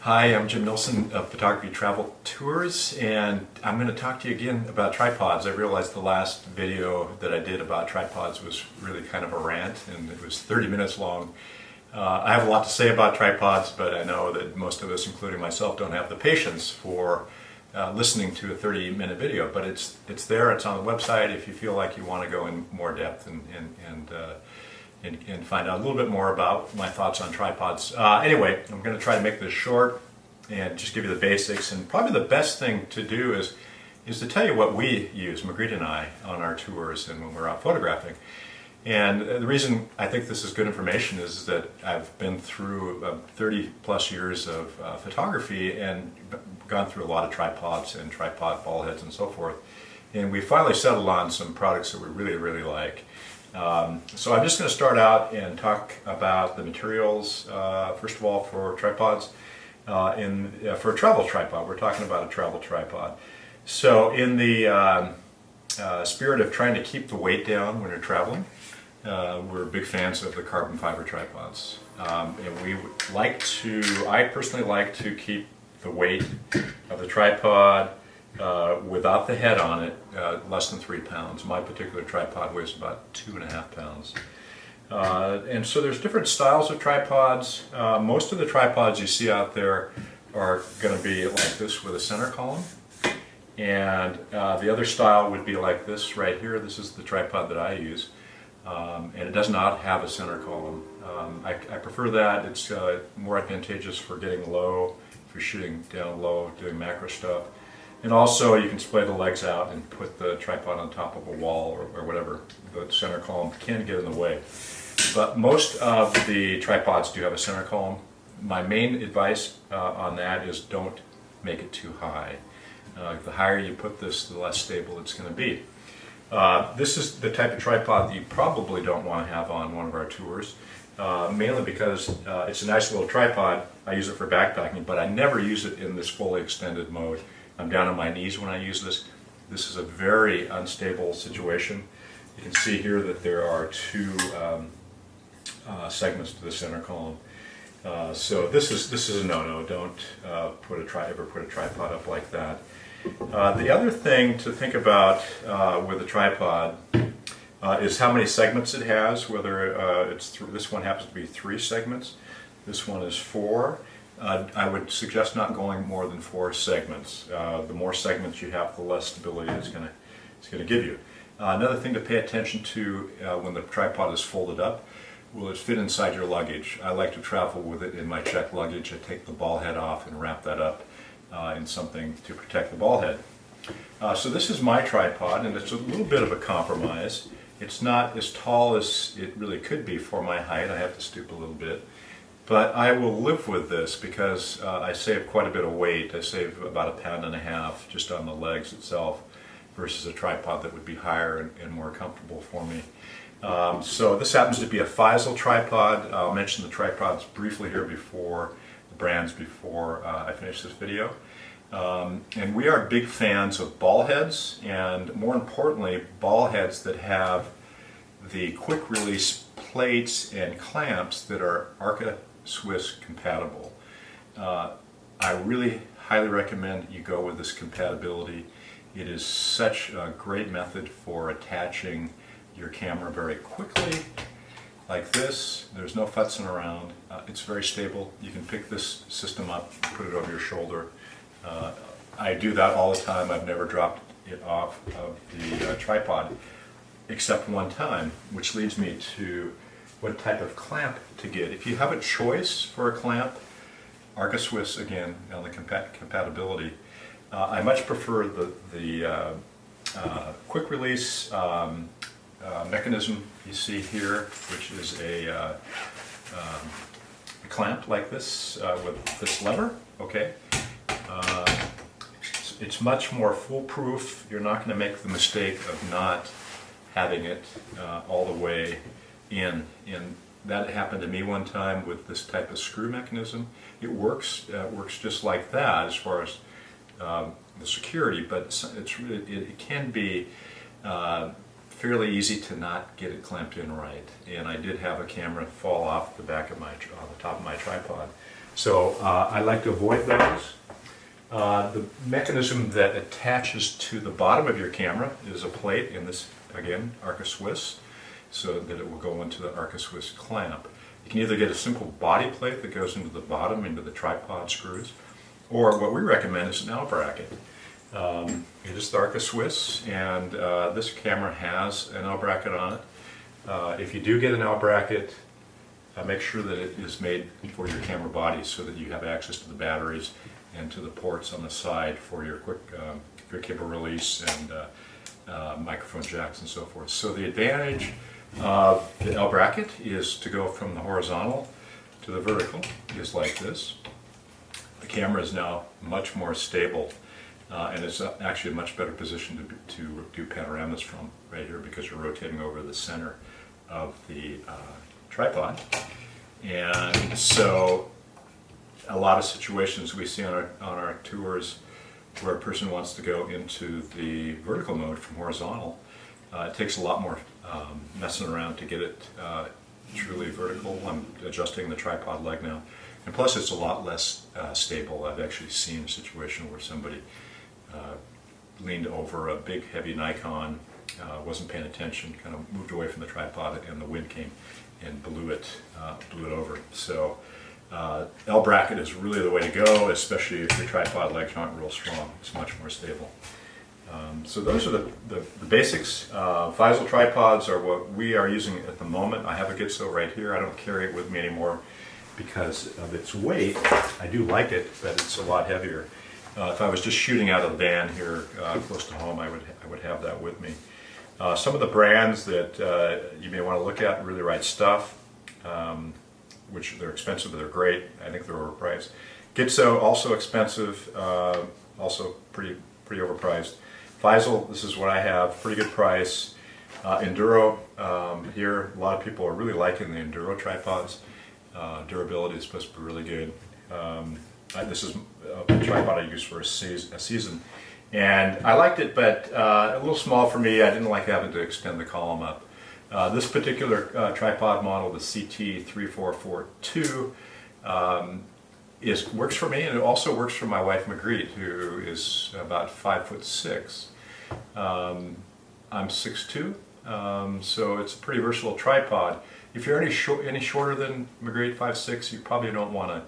Hi, I'm Jim Nilsen of Photography Travel Tours, and I'm going to talk to you again about tripods. I realized the last video that I did about tripods was really kind of a rant, and it was 30 minutes long. I have a lot to say about tripods, but I know that most of us, including myself, don't have the patience for listening to a 30-minute video. But it's there, it's on the website if you feel like you want to go in more depth and find out a little bit more about my thoughts on tripods. Anyway, I'm going to try to make this short and just give you the basics. And probably the best thing to do is to tell you what we use, Magritte and I, on our tours and when we're out photographing. And the reason I think this is good information is that I've been through 30 plus years of photography and gone through a lot of tripods and tripod ball heads and so forth. And we finally settled on some products that we really like. So I'm just going to start out and talk about the materials, first of all, for tripods. For a travel tripod, we're talking about a travel tripod. So in the spirit of trying to keep the weight down when you're traveling, we're big fans of the carbon fiber tripods. And I personally like to keep the weight of the tripod without the head on it, less than 3 pounds. My particular tripod weighs about 2.5 pounds. And so there's different styles of tripods. Most of the tripods you see out there are going to be like this with a center column. And the other style would be like this right here. This is the tripod that I use. And it does not have a center column. I prefer that. It's more advantageous for getting low, if you're shooting down low, doing macro stuff. And also you can splay the legs out and put the tripod on top of a wall or whatever. The center column can get in the way. But most of the tripods do have a center column. My main advice on that is don't make it too high. The higher you put this, the less stable it's going to be. This is the type of tripod that you probably don't want to have on one of our tours, mainly because it's a nice little tripod. I use it for backpacking, but I never use it in this fully extended mode. I'm down on my knees when I use this. This is a very unstable situation. You can see here that there are two segments to the center column. So this is a no-no. Don't ever put a tripod up like that. The other thing to think about with a tripod is how many segments it has. Whether this one happens to be 3 segments, this one is 4. I would suggest not going more than 4 segments. The more segments you have, the less stability it's going to give you. Another thing to pay attention to when the tripod is folded up, will it fit inside your luggage? I like to travel with it in my checked luggage. I take the ball head off and wrap that up in something to protect the ball head. So this is my tripod, and it's a little bit of a compromise. It's not as tall as it really could be for my height. I have to stoop a little bit. But I will live with this because I save quite a bit of weight. I save about 1.5 pounds just on the legs itself versus a tripod that would be higher and more comfortable for me. So this happens to be a Faisal Tripod. I'll mention the tripods briefly here before the brands before I finish this video. And we are big fans of ball heads, and more importantly, ball heads that have the quick release plates and clamps that are Arca Swiss compatible. I really highly recommend you go with this compatibility. It is such a great method for attaching your camera very quickly, like this. There's no futzing around. It's very stable. You can pick this system up, put it over your shoulder. I do that all the time. I've never dropped it off of the tripod except one time, which leads me to what type of clamp to get. If you have a choice for a clamp, Arca Swiss again on the compatibility. I much prefer the quick release mechanism you see here, which is a clamp like this with this lever. Okay, it's much more foolproof. You're not going to make the mistake of not having it all the way in. And that happened to me one time with this type of screw mechanism. It works just like that as far as the security, but it can be fairly easy to not get it clamped in right. And I did have a camera fall off the top of my tripod So I like to avoid those. The mechanism that attaches to the bottom of your camera is a plate in this, again, Arca Swiss, so that it will go into the Arca Swiss clamp. You can either get a simple body plate that goes into the bottom, into the tripod screws, or what we recommend is an L bracket. It is the Arca Swiss, and this camera has an L bracket on it. If you do get an L bracket, make sure that it is made for your camera body so that you have access to the batteries and to the ports on the side for your quick cable release and microphone jacks and so forth. So the advantage of the L bracket is to go from the horizontal to the vertical, is like this. The camera is now much more stable and it's actually a much better position to do panoramas from right here, because you're rotating over the center of the tripod. And so a lot of situations we see on our tours where a person wants to go into the vertical mode from horizontal, it takes a lot more messing around to get it truly vertical. I'm adjusting the tripod leg now, and plus it's a lot less stable. I've actually seen a situation where somebody leaned over a big heavy Nikon, wasn't paying attention, kind of moved away from the tripod, and the wind came and blew it over. So L bracket is really the way to go, especially if your tripod legs aren't real strong. It's much more stable. So those are the basics. Faisal tripods are what we are using at the moment. I have a Gitzo right here. I don't carry it with me anymore because of its weight. I do like it, but it's a lot heavier. If I was just shooting out of the van here close to home, I would have that with me. Some of the brands that you may want to look at, Really Right Stuff, which they're expensive, but they're great. I think they're overpriced. Gitzo, also expensive, also pretty overpriced. Faisal, this is what I have, pretty good price. Enduro, here a lot of people are really liking the Enduro tripods. Durability is supposed to be really good. This is a tripod I used for a season, and I liked it, but a little small for me. I didn't like having to extend the column up. This particular tripod model, the CT3442, works for me, and it also works for my wife Magritte, who is about 5'6". I'm 6'2", so it's a pretty versatile tripod. If you're any shorter than Magritte, 5'6", you probably don't want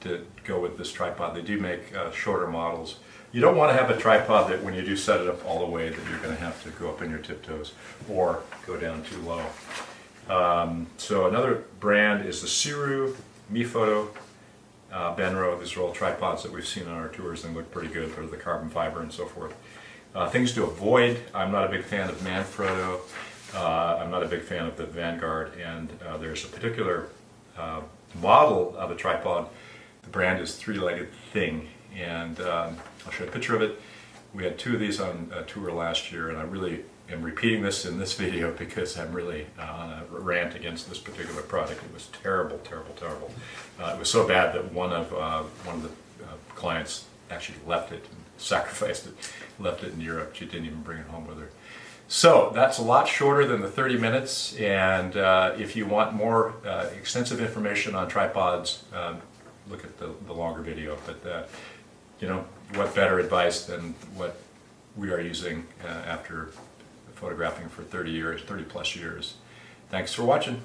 to go with this tripod. They do make shorter models. You don't want to have a tripod that when you do set it up all the way that you're going to have to go up in your tiptoes or go down too low. So another brand is the Siru, Mifoto, Benro. These are all tripods that we've seen on our tours and look pretty good for the carbon fiber and so forth. Things to avoid: I'm not a big fan of Manfrotto. I'm not a big fan of the Vanguard, and there's a particular model of a tripod. The brand is Three-Legged Thing, and I'll show you a picture of it. We had 2 of these on a tour last year, and I really am repeating this in this video because I'm really on a rant against this particular product. It was terrible, terrible, terrible. It was so bad that one of the clients actually left it, and sacrificed it, left it in Europe. She didn't even bring it home with her. So that's a lot shorter than the 30 minutes, and if you want more extensive information on tripods, look at the longer video. But you know, what better advice than what we are using after photographing for 30 plus years. Thanks for watching.